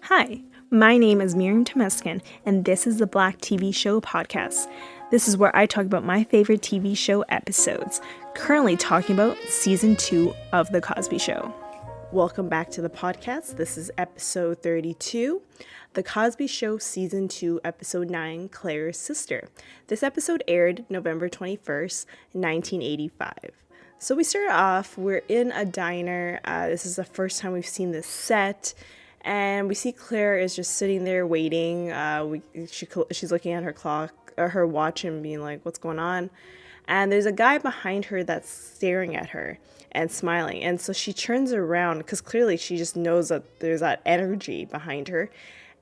Hi, my name is Miriam, and this is the Black TV Show podcast. This is where I talk about my favorite TV show episodes, currently talking about season 2 of The Cosby Show. Welcome back to the podcast. This is episode 32, The Cosby Show season 2, episode 9, Clair's Sister. This episode aired November 21st, 1985. So we start off, we're in a diner. This is the first time we've seen this set. And we see Clair is just sitting there waiting. She's looking at her clock or her watch and being like, what's going on? And there's a guy behind her that's staring at her and smiling. And so she turns around because clearly she just knows that there's that energy behind her.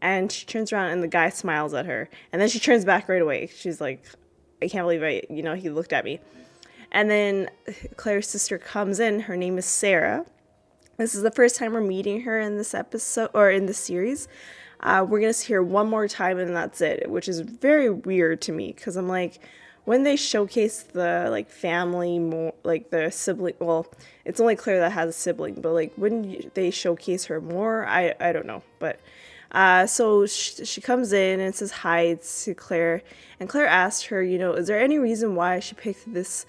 And she turns around and the guy smiles at her. And then she turns back right away. She's like, I can't believe he looked at me. And then Clair's sister comes in. Her name is Sarah. This is the first time we're meeting her in this episode or in the series. We're going to see her one more time and that's it, which is very weird to me because I'm like, when they showcase the family more, the sibling, well, it's only Claire that has a sibling, but wouldn't they showcase her more? I don't know. But so she comes in and says hi to Claire, and Claire asked her, is there any reason why she picked this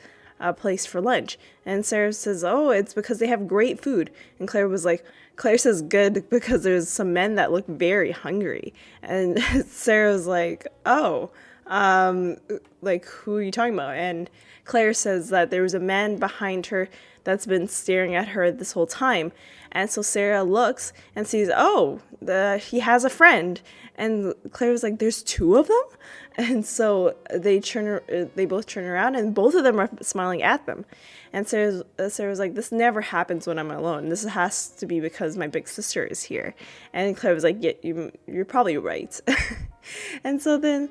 place for lunch? And Sarah says, oh, it's because they have great food. And Claire says good because there's some men that look very hungry. And Sarah was like, oh, who are you talking about? And Claire says that there was a man behind her that's been staring at her this whole time. And so Sarah looks and sees, he has a friend. And Claire was like, there's two of them? And so they both turn around and both of them are smiling at them. And Sarah was like, this never happens when I'm alone. This has to be because my big sister is here. And Claire was like, yeah, you're probably right. And so then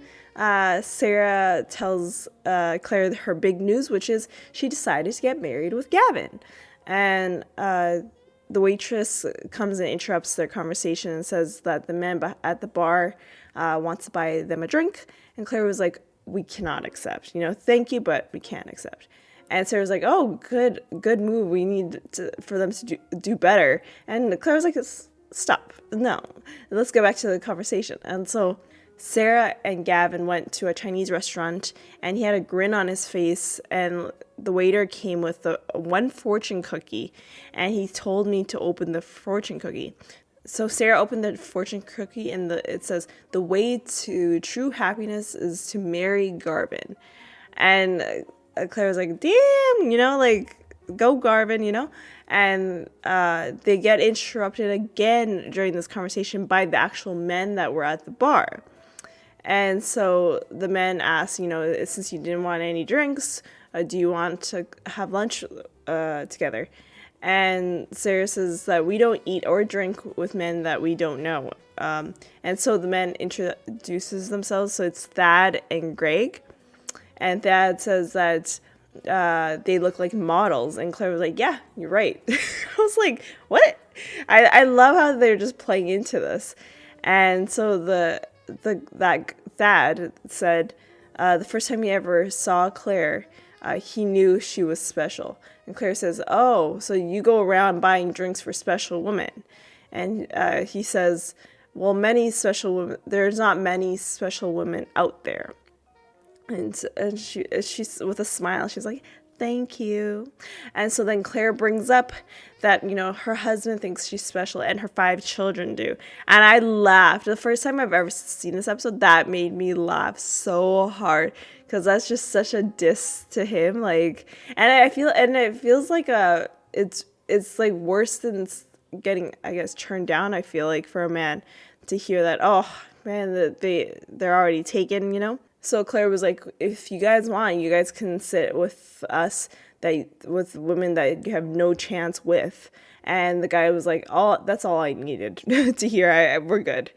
Sarah tells Claire her big news, which is she decided to get married with Gavin. And the waitress comes and interrupts their conversation and says that the man at the bar wants to buy them a drink. And Claire was like, we cannot accept. Thank you, but we can't accept. And Sarah was like, oh, good move. We need for them to do better. And Claire was like, stop. No. Let's go back to the conversation. And so Sarah and Gavin went to a Chinese restaurant, and he had a grin on his face, and the waiter came with one fortune cookie, and he told me to open the fortune cookie. So Sarah opened the fortune cookie, and it says, the way to true happiness is to marry Garvin. And Claire was like, damn, go Garvin, And they get interrupted again during this conversation by the actual men that were at the bar. And so the men asked, since you didn't want any drinks, do you want to have lunch together? And Sarah says that we don't eat or drink with men that we don't know. And so the men introduces themselves. So it's Thad and Greg. And Thad says that they look like models. And Claire was like, yeah, you're right. I was like, what? I love how they're just playing into this. And so that Thad said the first time he ever saw Claire, he knew she was special. And Claire says, oh, so you go around buying drinks for special women. And he says, well, there's not many special women out there. And she's with a smile, she's like, thank you. And so then Claire brings up that, her husband thinks she's special and her 5 children do. And I laughed. The first time I've ever seen this episode, that made me laugh so hard because that's just such a diss to him. And it feels like it's like worse than getting, I guess, turned down. I feel like for a man to hear that, oh man, that they're already taken, So Claire was like, if you guys want, you guys can sit with us, with women that you have no chance with. And the guy was like, that's all I needed to hear. We're good.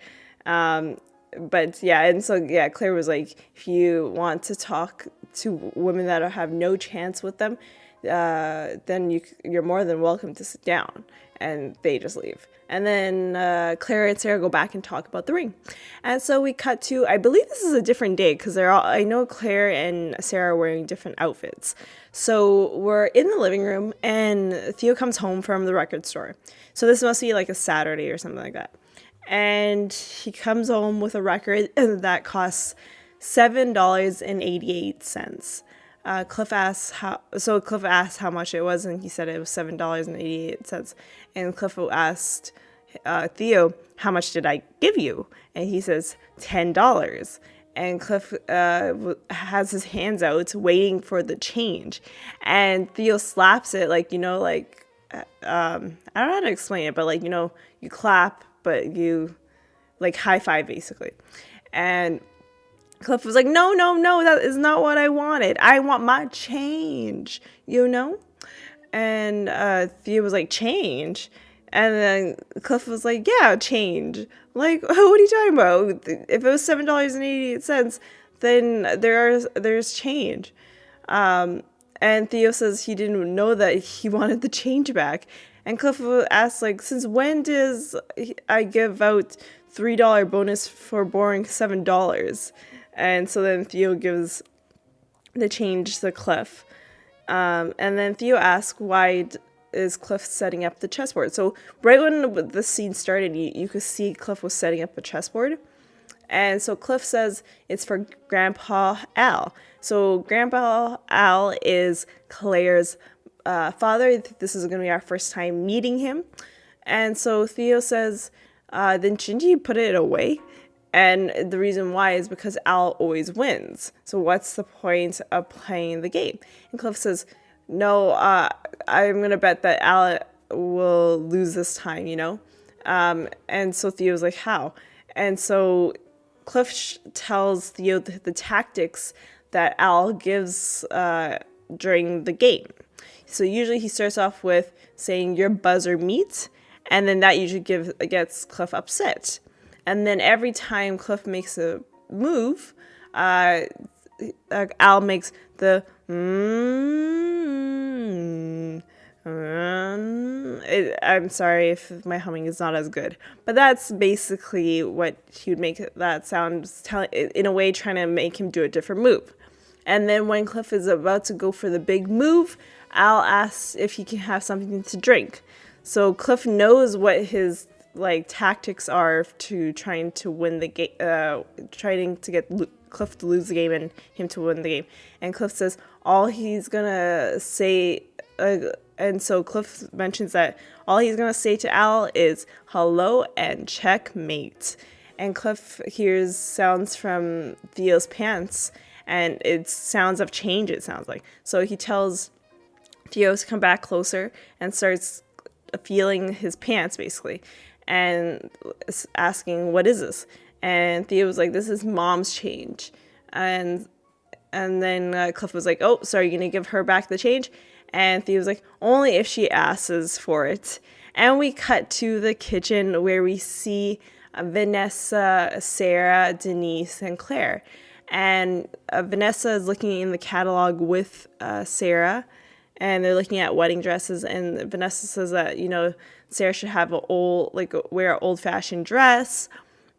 But yeah, and so yeah, Claire was like, if you want to talk to women that have no chance with them, then you're more than welcome to sit down. And they just leave. And then Claire and Sarah go back and talk about the ring. And so we cut to, I believe this is a different day because I know Claire and Sarah are wearing different outfits. So we're in the living room and Theo comes home from the record store. So this must be like a Saturday or something like that. and he comes home with a record that costs $7.88. Cliff asked how much it was, and he said it was $7.88. And Cliff asked Theo, how much did I give you? And he says $10. And Cliff has his hands out waiting for the change, and Theo slaps it like, I don't know how to explain it, but like, you clap, but you like high five basically. And Cliff was like, no, that is not what I wanted. I want my change, And Theo was like, change? And then Cliff was like, yeah, change. Like, what are you talking about? If it was $7.88, then there's change. And Theo says he didn't know that he wanted the change back. And Cliff asks, like, since when does I give out $3 bonus for borrowing $7? And so then Theo gives the change to Cliff. And then Theo asks, why is Cliff setting up the chessboard? So right when the scene started, you could see Cliff was setting up a chessboard. And so Cliff says it's for Grandpa Al. So Grandpa Al is Claire's father. This is going to be our first time meeting him. And so Theo says, then shouldn't you put it away? And the reason why is because Al always wins. So what's the point of playing the game? And Cliff says, no, I'm going to bet that Al will lose this time, And so Theo's like, how? And so Cliff tells Theo the tactics that Al gives during the game. So usually he starts off with saying, your buzzer meet, and then that usually gets Cliff upset. And then every time Cliff makes a move, Al makes the I'm sorry if my humming is not as good, but that's basically what he would make that sound, in a way trying to make him do a different move. And then when Cliff is about to go for the big move, Al asks if he can have something to drink. So Cliff knows what his tactics are to trying to win the game, trying to get Cliff to lose the game and him to win the game. And Cliff says all he's gonna say, and so Cliff mentions that all he's gonna say to Al is hello and checkmate. And Cliff hears sounds from Theo's pants, and it's sounds of change, it sounds like. So he tells Theo to come back closer and starts feeling his pants basically, and asking, what is this? And Theo was like, this is mom's change. And then Cliff was like, oh, so are you going to give her back the change? And Theo was like, only if she asks for it. And we cut to the kitchen where we see Vanessa, Sarah, Denise, and Claire. And Vanessa is looking in the catalog with Sarah, and they're looking at wedding dresses. And Vanessa says that, Sarah should have wear an old-fashioned dress.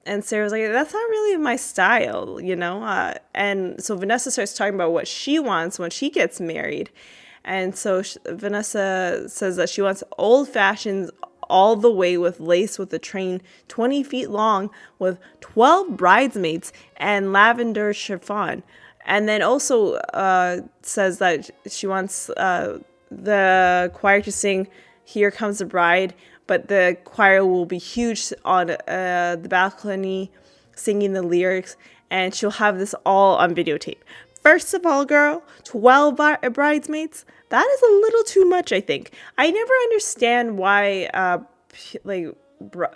And Sarah's like, that's not really my style, and so Vanessa starts talking about what she wants when she gets married. And so Vanessa says that she wants old-fashioned all the way with lace with a train 20 feet long with 12 bridesmaids and lavender chiffon. And then also says that she wants the choir to sing Here Comes the Bride, but the choir will be huge on the balcony singing the lyrics, and she'll have this all on videotape. First of all, girl, 12 bridesmaids, that is a little too much, I think. I never understand why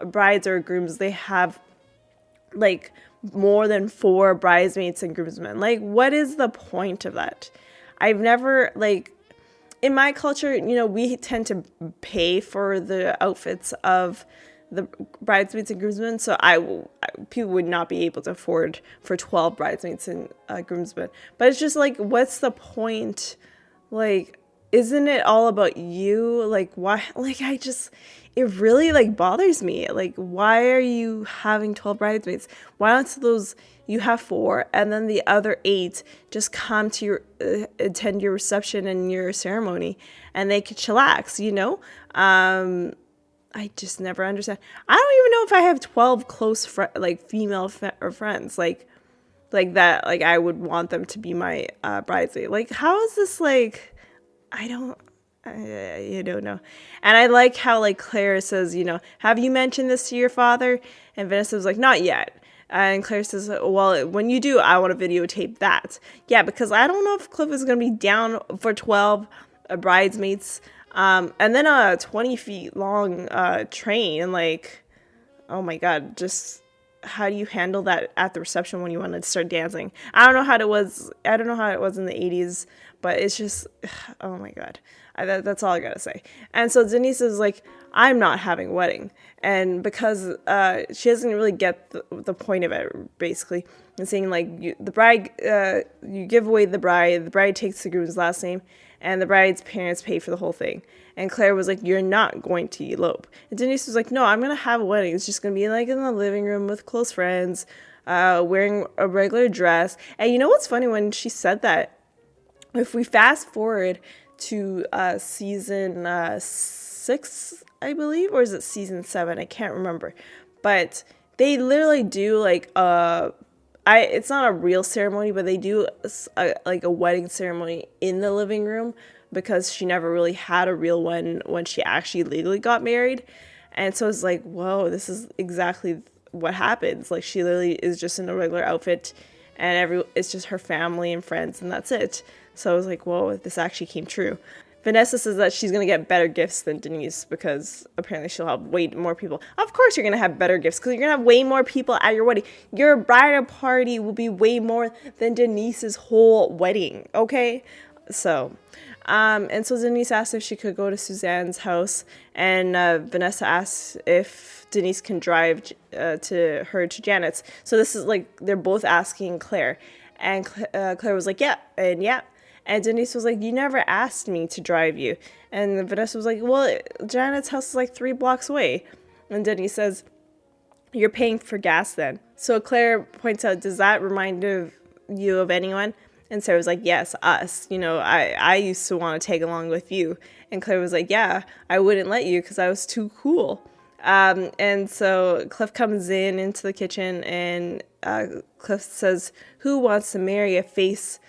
brides or grooms, they have more than 4 bridesmaids and groomsmen. What is the point of that? I've never, in my culture, we tend to pay for the outfits of the bridesmaids and groomsmen, so people would not be able to afford for 12 bridesmaids and groomsmen. But it's just what's the point? Isn't it all about you? Why? It really bothers me. Why are you having 12 bridesmaids? Why don't you have 4, and then the other 8 just come to attend your reception and your ceremony, and they could chillax, I just never understand. I don't even know if I have 12 close female friends like that. Like I would want them to be my bridesmaid. Like how is this like? I don't. You don't know. And I like how like Claire says, have you mentioned this to your father? And Vanessa was like, not yet. And Claire says, well, when you do, I want to videotape that. Yeah, because I don't know if Cliff is going to be down for 12 bridesmaids. And then a 20 feet long train. And like, oh my God, just how do you handle that at the reception when you want to start dancing? I don't know how it was. I don't know how it was in the 80s, but it's just, oh my God. That's all I got to say. And so Denise is like, I'm not having a wedding. And because she doesn't really get the point of it, basically. And saying like, you give away the bride takes the groom's last name, and the bride's parents pay for the whole thing. And Claire was like, you're not going to elope. And Denise was like, no, I'm going to have a wedding. It's just going to be like in the living room with close friends, wearing a regular dress. And you know what's funny? When she said that, if we fast forward to season 6, I believe, or is it season 7? I can't remember. But they literally do like it's not a real ceremony, but they do like a wedding ceremony in the living room, because she never really had a real one when she actually legally got married. And so it's like, whoa, this is exactly what happens. Like she literally is just in a regular outfit, and it's just her family and friends, and that's it. So I was like, whoa, this actually came true. Vanessa says that she's going to get better gifts than Denise, because apparently she'll have way more people. Of course you're going to have better gifts, because you're going to have way more people at your wedding. Your bridal party will be way more than Denise's whole wedding, okay? So, and so Denise asked if she could go to Suzanne's house, and Vanessa asked if Denise can drive to Janet's. So this is like, they're both asking Claire. And Claire was like, yeah, and yeah. And Denise was like, you never asked me to drive you. And Vanessa was like, well, Janet's house is like 3 blocks away. And Denise says, you're paying for gas then. So Claire points out, does that remind you of anyone? And Sarah was like, yes, us. I used to want to tag along with you. And Claire was like, yeah, I wouldn't let you because I was too cool. And so Cliff comes into the kitchen, and Cliff says, who wants to marry a face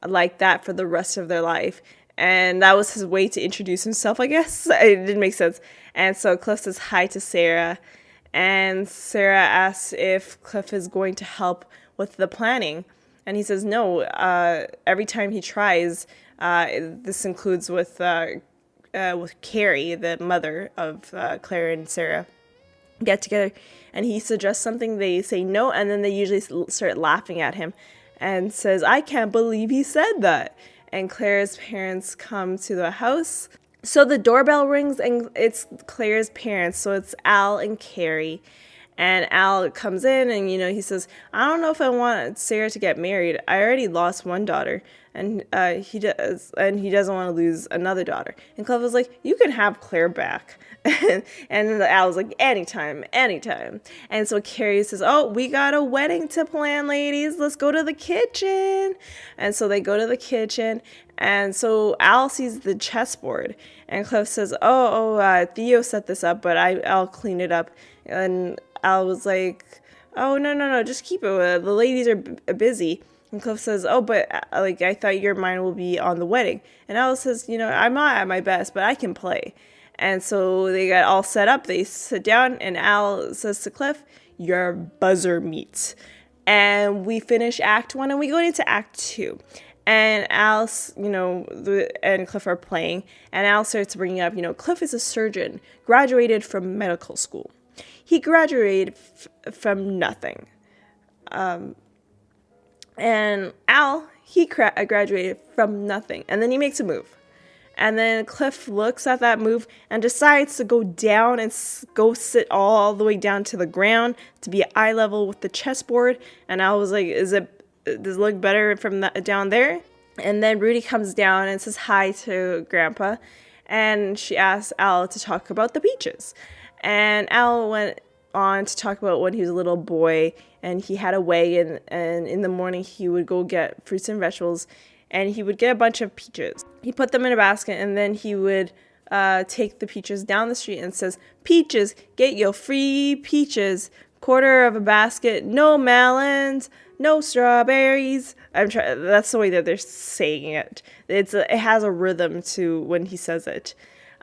like that for the rest of their life? And that was his way to introduce himself, I guess. It didn't make sense. And so Cliff says hi to Sarah, and Sarah asks if Cliff is going to help with the planning. And he says no. Every time he tries, this includes with Carrie, the mother of Claire and Sarah, get together, and he suggests something, they say no, and then they usually start laughing at him, and says, I can't believe he said that. And Claire's parents come to the house. So the doorbell rings, and it's Claire's parents. So it's Al and Carrie. And Al comes in, and, he says, I don't know if I want Sarah to get married. I already lost one daughter, and he doesn't want to lose another daughter. And Cliff was like, you can have Claire back. And Al was like, anytime. And so Carrie says, oh, we got a wedding to plan, ladies. Let's go to the kitchen. And so they go to the kitchen. And so Al sees the chessboard. And Cliff says, Theo set this up, but I'll clean it up. And Al was like, oh, no, just keep it. The ladies are busy. And Cliff says, oh, but I thought your mind will be on the wedding. And Al says, I'm not at my best, but I can play. And so they got all set up. They sit down, and Al says to Cliff, your buzzer meets. And we finish Act 1, and we go into Act 2. And Al, and Cliff are playing. And Al starts bringing up, Cliff is a surgeon, graduated from medical school. He graduated from nothing. And Al, he graduated from nothing. And then he makes a move. And then Cliff looks at that move and decides to go down and go sit all the way down to the ground to be at eye level with the chessboard. And Al was like, does it look better from down there? And then Rudy comes down and says hi to Grandpa. And she asks Al to talk about the beaches. And Al went on to talk about when he was a little boy and he had a wagon, and in the morning he would go get fruits and vegetables, and he would get a bunch of peaches. He put them in a basket, and then he would take the peaches down the street and says, "Peaches, get your free peaches. Quarter of a basket, no melons, no strawberries." That's the way that they're saying it. It has a rhythm to when he says it.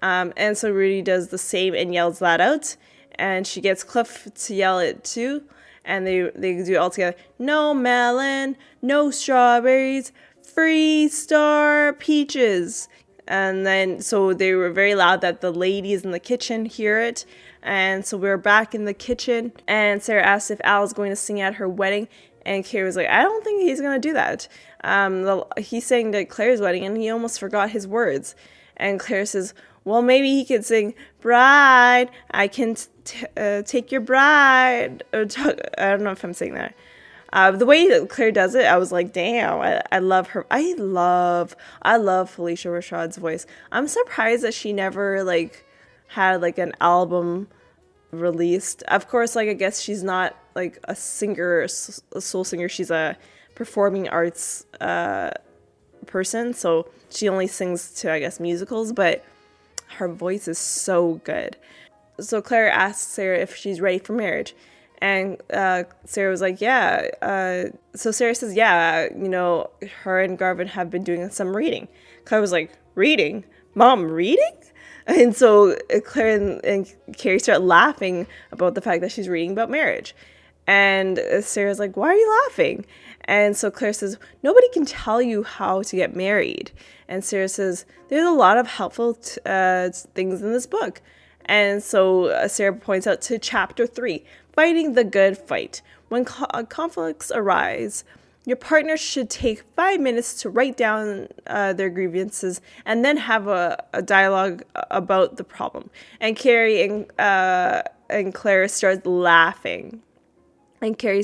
And so Rudy does the same and yells that out. And she gets Cliff to yell it too. And they do it all together. No melon, no strawberries, free star peaches. And then, so they were very loud that the ladies in the kitchen hear it. And so we're back in the kitchen. And Sarah asked if Al's going to sing at her wedding. And Carrie was like, "I don't think he's going to do that. He's saying to Claire's wedding, and he almost forgot his words." And Claire says, "Well, maybe he could sing, 'Bride, I can take your bride.'" I don't know if I'm saying that. The way that Claire does it, I was like, damn, I love her. I love Phylicia Rashad's voice. I'm surprised that she never, like, had, like, an album released. Of course, like, I guess she's not, like, a singer, a soul singer. She's a performing arts person, so she only sings to, I guess, musicals, but her voice is so good. So Claire asks Sarah if she's ready for marriage. And Sarah was like, yeah. So Sarah says, yeah, her and Garvin have been doing some reading. Claire was like, reading? Mom, reading? And so Claire and Carrie start laughing about the fact that she's reading about marriage. And Sarah's like, why are you laughing? And so Claire says, nobody can tell you how to get married. And Sarah says, there's a lot of helpful things in this book. And so Sarah points out to chapter 3, fighting the good fight. When conflicts arise, your partner should take 5 minutes to write down their grievances and then have a dialogue about the problem. And Carrie and Claire start laughing. And Claire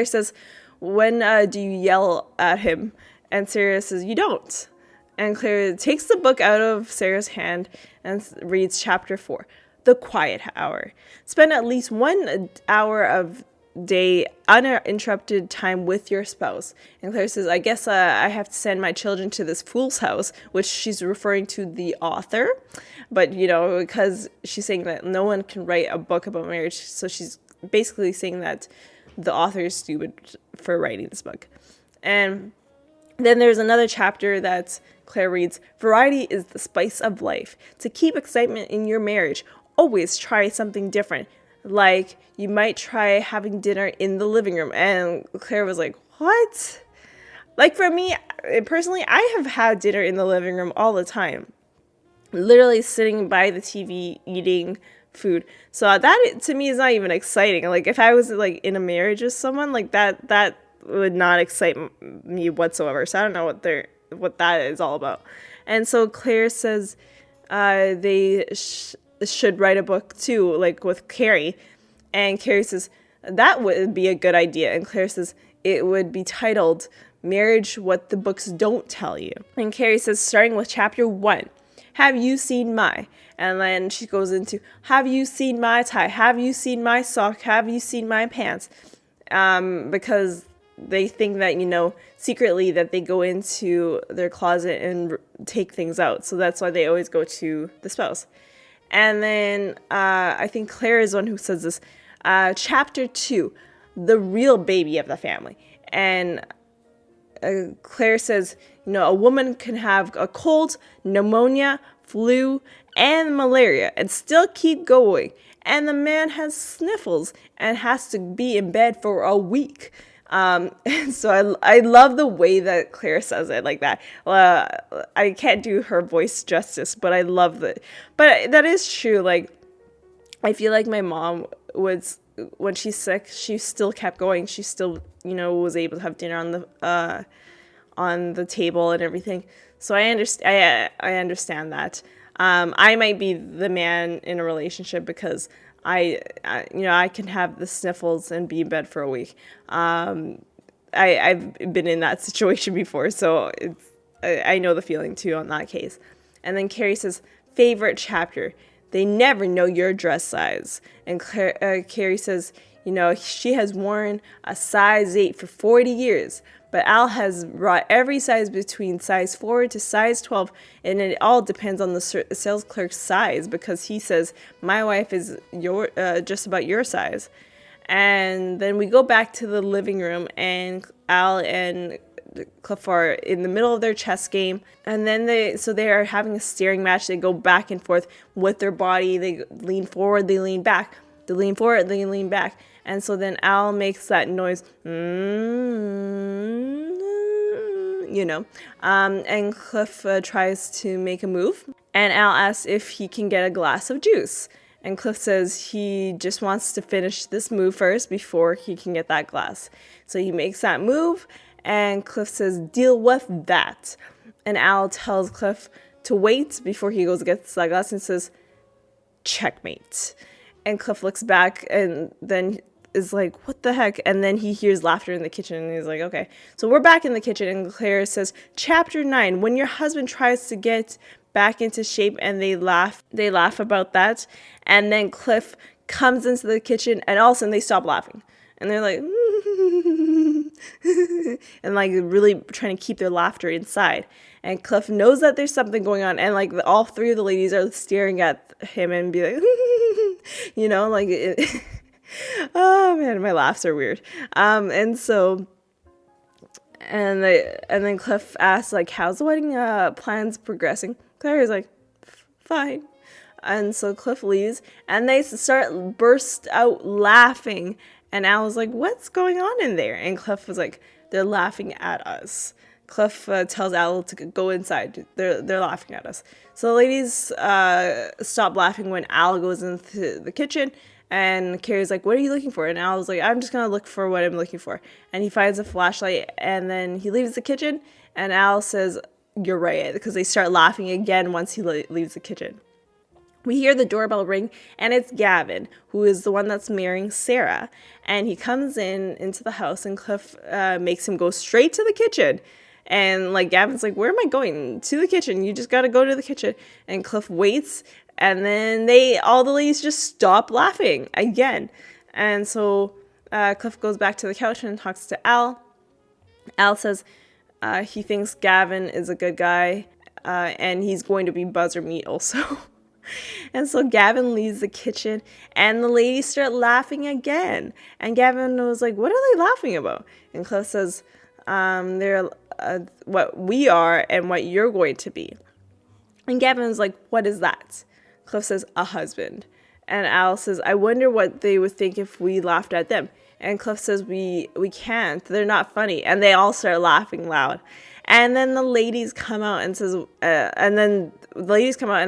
says, when do you yell at him? And Sarah says, you don't. And Claire takes the book out of Sarah's hand and reads chapter 4, The Quiet Hour. Spend at least 1 hour of day uninterrupted time with your spouse. And Claire says, I guess I have to send my children to this fool's house, which she's referring to the author. But, because she's saying that no one can write a book about marriage. So she's basically saying that the author is stupid for writing this book. And then there's another chapter that Claire reads, variety is the spice of life. To keep excitement in your marriage, always try something different. Like, you might try having dinner in the living room. And Claire was like, what? Like, for me, personally, I have had dinner in the living room all the time. Literally sitting by the TV, eating food. So that, to me, is not even exciting. Like, if I was, like, in a marriage with someone, like, that would not excite me whatsoever. So I don't know what that is all about. And so Claire says they should write a book too, like with Carrie. And Carrie says that would be a good idea. And Claire says it would be titled Marriage, What the Books Don't Tell You. And Carrie says, starting with chapter 1, have you seen my? And then she goes into, have you seen my tie? Have you seen my sock? Have you seen my pants? Because they think that, secretly that they go into their closet and take things out. So that's why they always go to the spouse. And then I think Claire is one who says this. Chapter 2, the real baby of the family. And Claire says, a woman can have a cold, pneumonia, flu, and malaria and still keep going. And the man has sniffles and has to be in bed for a week. And so I love the way that Claire says it like that. I can't do her voice justice, but I love that. But that is true. Like, I feel like my mom was, when she's sick, she still kept going. She still, was able to have dinner on the table and everything. So I understand that. I might be the man in a relationship because I can have the sniffles and be in bed for a week. I've been in that situation before, so I know the feeling too on that case. And then Carrie says, favorite chapter, they never know your dress size. And Carrie says, she has worn a size 8 for 40 years, But Al has brought every size between size 4 to size 12, and it all depends on the sales clerk's size, because he says, my wife is just about your size. And then we go back to the living room, and Al and Cliff are in the middle of their chess game, and then they are having a staring match. They go back and forth with their body. They lean forward, they lean back, they lean forward, they lean back. And so then Al makes that noise, and Cliff tries to make a move, and Al asks if he can get a glass of juice. And Cliff says he just wants to finish this move first before he can get that glass. So he makes that move, and Cliff says, deal with that. And Al tells Cliff to wait before he goes to get that glass, and says, checkmate. And Cliff looks back and then is like, what the heck? And then he hears laughter in the kitchen, and he's like, okay. So we're back in the kitchen, and Clair says, Chapter 9, when your husband tries to get back into shape, and they laugh about that. And then Cliff comes into the kitchen, and all of a sudden they stop laughing. And they're like, and like really trying to keep their laughter inside. And Cliff knows that there's something going on, and like all three of the ladies are staring at him and be like, oh man, my laughs are weird. And then Cliff asks, like, how's the wedding plans progressing? Claire is like, fine. And so Cliff leaves, and they burst out laughing. And Al was like, what's going on in there? And Cliff was like, they're laughing at us. Cliff tells Al to go inside. They're laughing at us. So the ladies stop laughing when Al goes into the kitchen. And Carrie's like, what are you looking for? And Al was like, I'm just going to look for what I'm looking for. And he finds a flashlight, and then he leaves the kitchen. And Al says, you're right, because they start laughing again once he leaves the kitchen. We hear the doorbell ring, and it's Gavin, who is the one that's marrying Sarah. And he comes into the house, and Cliff makes him go straight to the kitchen. And like Gavin's like, where am I going? To the kitchen. You just got to go to the kitchen. And Cliff waits, and then all the ladies just stop laughing again. And so Cliff goes back to the couch and talks to Al. Al says he thinks Gavin is a good guy, and he's going to be buzzer meat also. And so Gavin leaves the kitchen, and the ladies start laughing again. And Gavin was like, what are they laughing about? And Cliff says, they're what we are and what you're going to be. And Gavin's like, what is that? Cliff says, a husband. And Al says, I wonder what they would think if we laughed at them. And Cliff says, we can't. They're not funny. And they all start laughing loud. And then the ladies come out and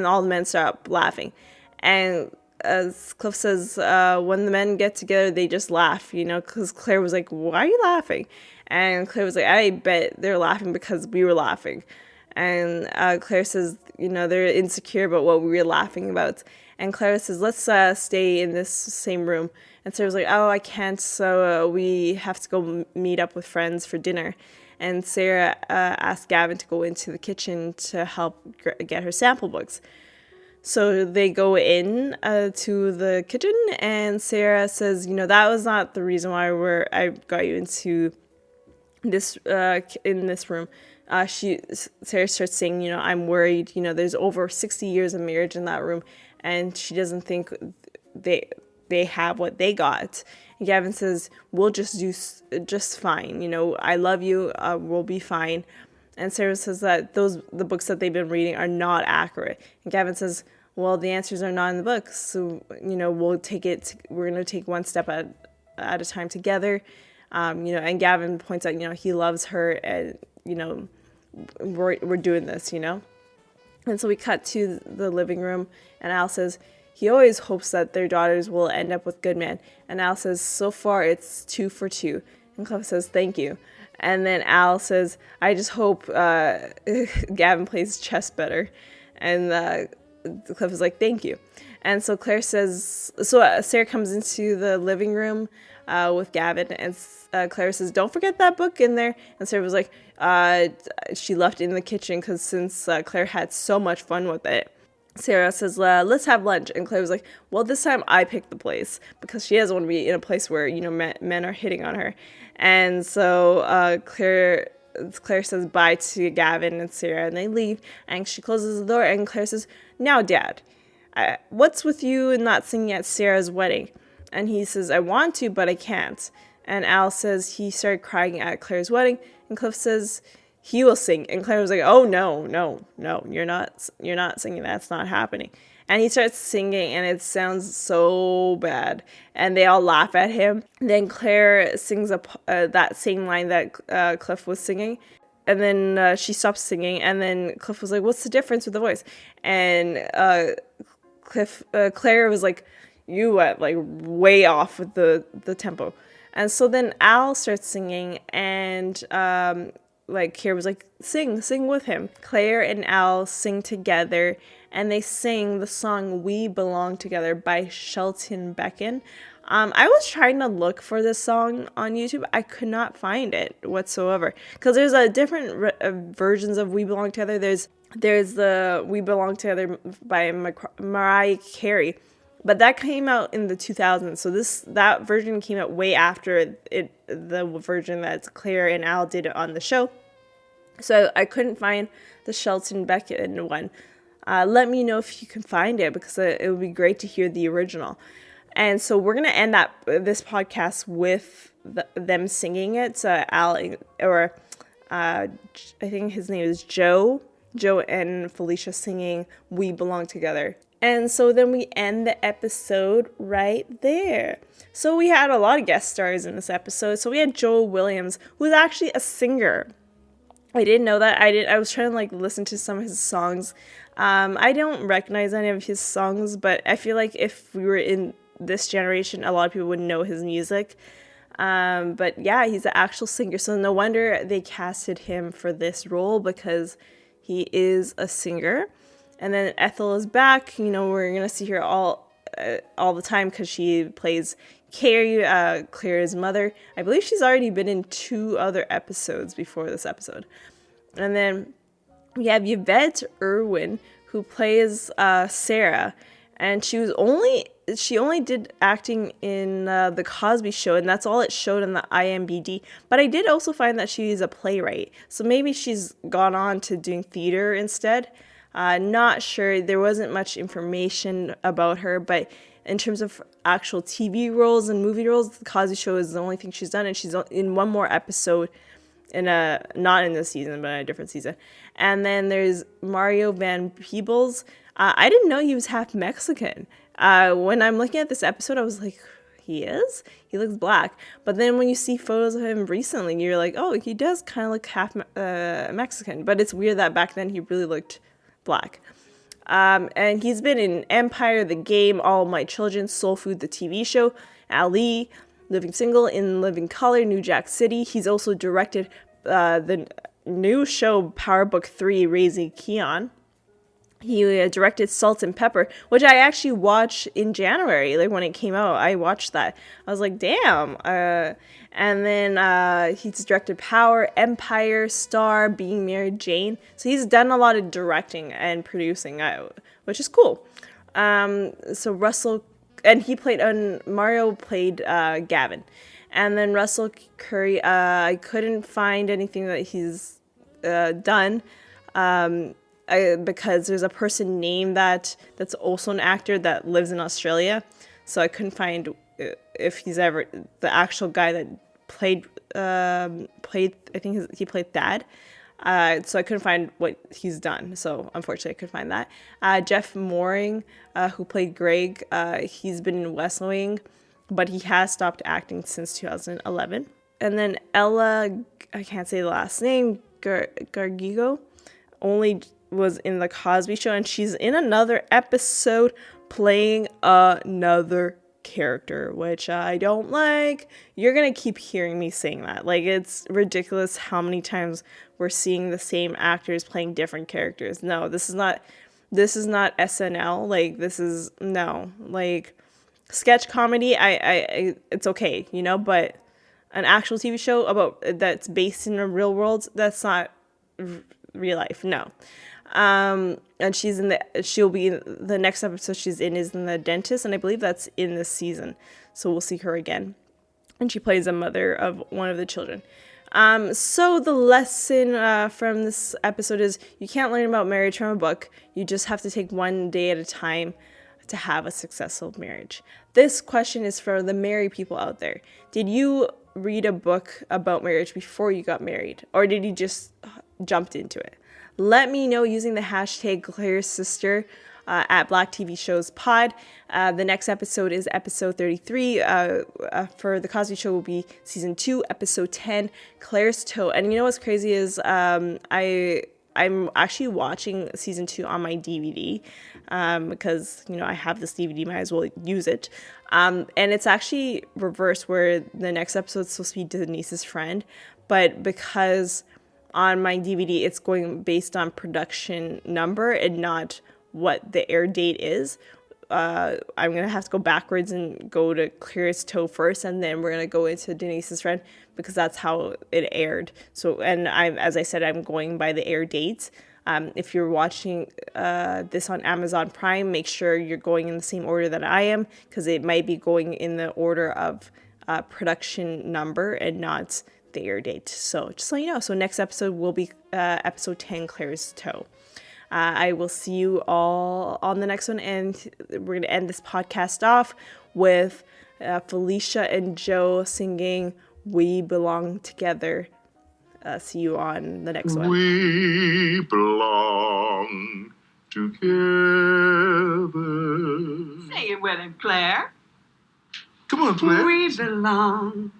all the men start laughing. And as Cliff says, when the men get together, they just laugh, because Claire was like, why are you laughing? And Claire was like, I bet they're laughing because we were laughing. And Claire says, they're insecure about what we were laughing about. And Claire says, let's stay in this same room. And Sarah's like, oh, I can't, so we have to go meet up with friends for dinner. And Sarah asked Gavin to go into the kitchen to help get her sample books. So they go in to the kitchen, and Sarah says, that was not the reason why I got you into this in this room. Sarah starts saying, I'm worried, there's over 60 years of marriage in that room, and she doesn't think they have what they got. And Gavin says, we'll just do just fine. I love you. We'll be fine. And Sarah says that the books that they've been reading are not accurate. And Gavin says, well, the answers are not in the books. So, we'll take it. We're going to take one step at a time together. And Gavin points out, he loves her, and, we're doing this, And so we cut to the living room, and Al says he always hopes that their daughters will end up with good men. And Al says, so far it's 2 for 2. And Cliff says, thank you. And then Al says, I just hope Gavin plays chess better. And Cliff is like, thank you. And so Sarah comes into the living room with Gavin, and Claire says, don't forget that book in there. And Sarah was like, she left it in the kitchen, because since Claire had so much fun with it. Sarah says, let's have lunch. And Claire was like, well, this time I picked the place because she doesn't want to be in a place where, men are hitting on her. And so Claire says bye to Gavin and Sarah, and they leave. And she closes the door, and Claire says, now, Dad, what's with you and not singing at Sarah's wedding? And he says, I want to, but I can't. And Al says he started crying at Claire's wedding. And Cliff says he will sing. And Claire was like, oh, no, you're not singing. That's not happening. And he starts singing, and it sounds so bad. And they all laugh at him. And then Claire sings that same line that Cliff was singing. And then she stops singing. And then Cliff was like, what's the difference with the voice? And Claire was like, you went like way off with the tempo. And so then Al starts singing, and Claire was like, sing with him. Claire and Al sing together, and they sing the song We Belong Together by Shelton Becken. I was trying to look for this song on YouTube. I could not find it whatsoever, because there's a different versions of We Belong Together. There's the We Belong Together by Mariah Carey. But that came out in the 2000s, so that version came out way after the version that Claire and Al did on the show. So I couldn't find the Shelton Becken one. Let me know if you can find it, because it would be great to hear the original. And so we're gonna end this podcast with them singing it. So Al, or I think his name is Joe and Phylicia singing We Belong Together. And so then we end the episode right there. So we had a lot of guest stars in this episode. So we had Joel Williams, who is actually a singer. I didn't know that. I was trying to listen to some of his songs. I don't recognize any of his songs, but I feel like if we were in this generation, a lot of people would know his music. But yeah, he's an actual singer. So no wonder they casted him for this role, because he is a singer. And then Ethel is back. We're going to see her all the time, because she plays Carrie, Claire's mother. I believe she's already been in 2 other episodes before this episode. And then we have Yvette Irwin, who plays Sarah. And she only did acting in the Cosby Show, and that's all it showed in the IMDb. But I did also find that she's a playwright. So maybe she's gone on to doing theater instead. Not sure. There wasn't much information about her, but in terms of actual TV roles and movie roles, The Cosby Show is the only thing she's done, and she's in one more episode not in this season, but in a different season. And then there's Mario Van Peebles. I didn't know he was half Mexican. When I'm looking at this episode, I was like, he is? He looks black. But then when you see photos of him recently, you're like, oh, he does kind of look half Mexican. But it's weird that back then he really looked black. And he's been in Empire, The Game, All My Children, Soul Food, the TV show, Ali, Living Single, In Living Color, New Jack City. He's also directed the new show Power Book 3, Raising Keon. He directed Salt and Pepper, which I actually watched in January, when it came out. I watched that. I was like, damn. And then he's directed Power, Empire, Star, Being Married, Jane. So he's done a lot of directing and producing, which is cool. So Russell, and Mario played Gavin. And then Russell Curry, I couldn't find anything that he's done. Because there's a person named that's also an actor that lives in Australia, so I couldn't find if he's ever the actual guy that played. I think he played Thad, so I couldn't find what he's done. So unfortunately, I couldn't find that. Jeff Mooring, who played Greg, he's been in West Wing, but he has stopped acting since 2011. And then Ella, I can't say the last name, Gargigo, only was in the Cosby Show, and she's in another episode playing another character, which I don't like. You're gonna keep hearing me saying that. It's ridiculous how many times we're seeing the same actors playing different characters. No, this is not SNL. This is no, sketch comedy. I it's okay, but an actual TV show that's based in a real world, that's not real life. No. And she'll be in the next episode she's in is in the dentist, and I believe that's in this season. So we'll see her again. And she plays a mother of one of the children. So the lesson from this episode is you can't learn about marriage from a book. You just have to take one day at a time to have a successful marriage. This question is for the married people out there. Did you read a book about marriage before you got married, or did you just jumped into it? Let me know using the hashtag Claire's Sister at Black TV Shows Pod. The next episode is episode 33. For the Cosby Show will be season 2, episode 10, Claire's Toe. And you know what's crazy is I'm actually watching season 2 on my DVD because I have this DVD, might as well use it. And it's actually reversed where the next episode is supposed to be Denise's friend, but because on my DVD it's going based on production number and not what the air date is, I'm gonna have to go backwards and go to Claire's Toe first, and then we're gonna go into Denise's friend because that's how it aired. So, and as I said, I'm going by the air dates. If you're watching this on Amazon Prime, make sure you're going in the same order that I am, because it might be going in the order of production number and not the air date. So just so you know. So next episode will be episode 10, Claire's Toe. I will see you all on the next one, and we're going to end this podcast off with Phylicia and Joe singing We Belong Together. See you on the next one. We belong together. Say it with him, Claire. Come on, Claire. We belong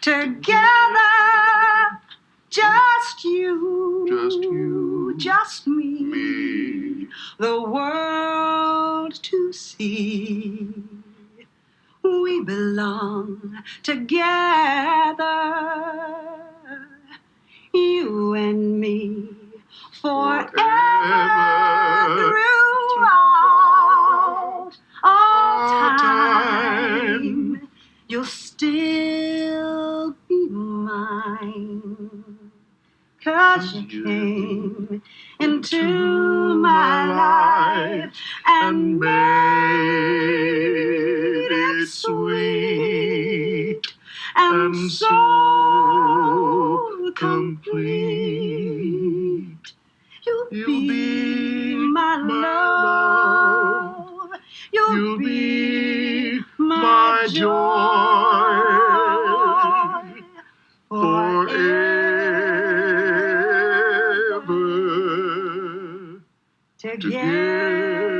together. Just you, just me, the world to see. We belong together, you and me, forever throughout all time. You'll still be mine. 'Cause you came into my life and made it sweet and so complete. You'll be my love. You'll be my joy forever. Together.